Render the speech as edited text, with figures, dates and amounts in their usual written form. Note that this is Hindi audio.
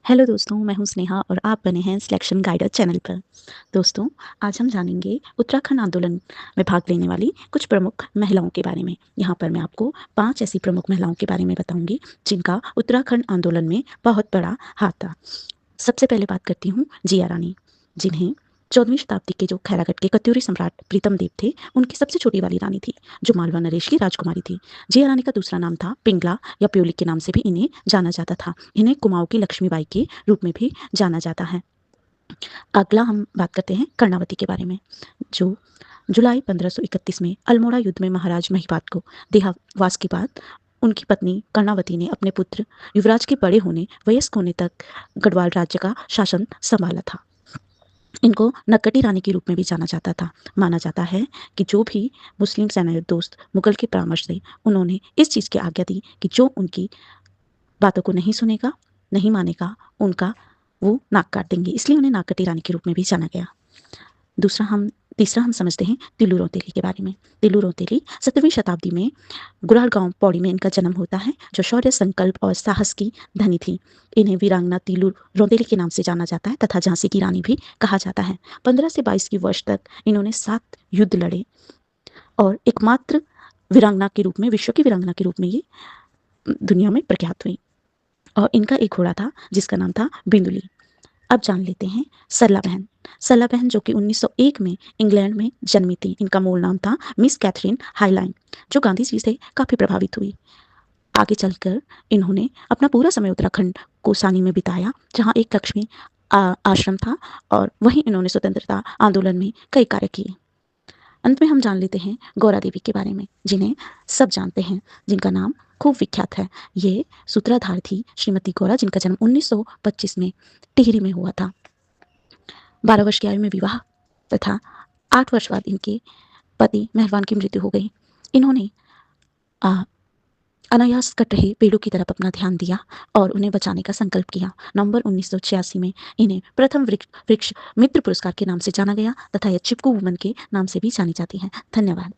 हेलो दोस्तों, मैं हूं स्नेहा और आप बने हैं सिलेक्शन गाइडर चैनल पर। दोस्तों, आज हम जानेंगे उत्तराखंड आंदोलन में भाग लेने वाली कुछ प्रमुख महिलाओं के बारे में। यहाँ पर मैं आपको 5 ऐसी प्रमुख महिलाओं के बारे में बताऊंगी जिनका उत्तराखंड आंदोलन में बहुत बड़ा हाथ था। सबसे पहले बात करती हूँ जिया रानी, जिन्हें 14वीं शताब्दी के जो खैरागढ़ के कत्यूरी सम्राट प्रीतम देव थे, उनकी सबसे छोटी वाली रानी थी, जो मालवा नरेश की राजकुमारी थी। जिया रानी का दूसरा नाम था पिंगला या प्योली के नाम से भी इन्हें जाना जाता था। इन्हें कुमाऊं की लक्ष्मीबाई के रूप में भी जाना जाता है। अगला हम बात करते हैं कर्णावती के बारे में, जो जुलाई 1531 में अल्मोड़ा युद्ध में महाराज महिपाद को देहावास के बाद उनकी पत्नी कर्णावती ने अपने पुत्र युवराज के बड़े होने वयस्क होने तक गढ़वाल राज्य का शासन संभाला था। इनको नक्कटी रानी के रूप में भी जाना जाता था। माना जाता है कि जो भी मुस्लिम सेनायुद्ध दोस्त मुगल के परामर्श से उन्होंने इस चीज़ की आज्ञा दी कि जो उनकी बातों को नहीं सुनेगा, नहीं मानेगा, उनका वो नाक काट देंगे, इसलिए उन्हें नाकटी रानी के रूप में भी जाना गया। तीसरा हम समझते हैं तिल्लू रौतेली के बारे में। तिल्लू रौतेली 17वीं शताब्दी में गुराल गांव पौड़ी में इनका जन्म होता है, जो शौर्य, संकल्प और साहस की धनी थी। इन्हें वीरांगना तिल्लू रौतेली के नाम से जाना जाता है तथा झांसी की रानी भी कहा जाता है। 15 से 22 की वर्ष तक इन्होंने 7 युद्ध लड़े और एकमात्र वीरांगना के रूप में, विश्व की वीरांगना के रूप में ये दुनिया में प्रख्यात हुई। और इनका एक घोड़ा था जिसका नाम था बिंदुली। अब जान लेते हैं सरला बहन। सरला बहन जो कि 1901 में इंग्लैंड में जन्मी थी। इनका मूल नाम था मिस कैथरीन हाईलाइन, जो गांधी जी से काफ़ी प्रभावित हुई। आगे चलकर इन्होंने अपना पूरा समय उत्तराखंड कोसानी में बिताया, जहाँ एक लक्ष्मी आश्रम था और वहीं इन्होंने स्वतंत्रता आंदोलन में कई कार्य किए। अंत में हम जान लेते हैं गौरा देवी के बारे में, जिन्हें सब जानते हैं, जिनका नाम खूब विख्यात है। ये सूत्रधार थी श्रीमती गौरा, जिनका जन्म 1925 में टिहरी में हुआ था। 12 वर्ष की आयु में विवाह तथा 8 वर्ष बाद इनके पति मेहरबान की मृत्यु हो गई। इन्होंने अनायास कट रहे पेड़ों की तरफ अपना ध्यान दिया और उन्हें बचाने का संकल्प किया। नवंबर 1986 में इन्हें प्रथम वृक्ष मित्र पुरस्कार के नाम से जाना गया तथा यह चिपकू वुमन के नाम से भी जानी जाती है। धन्यवाद।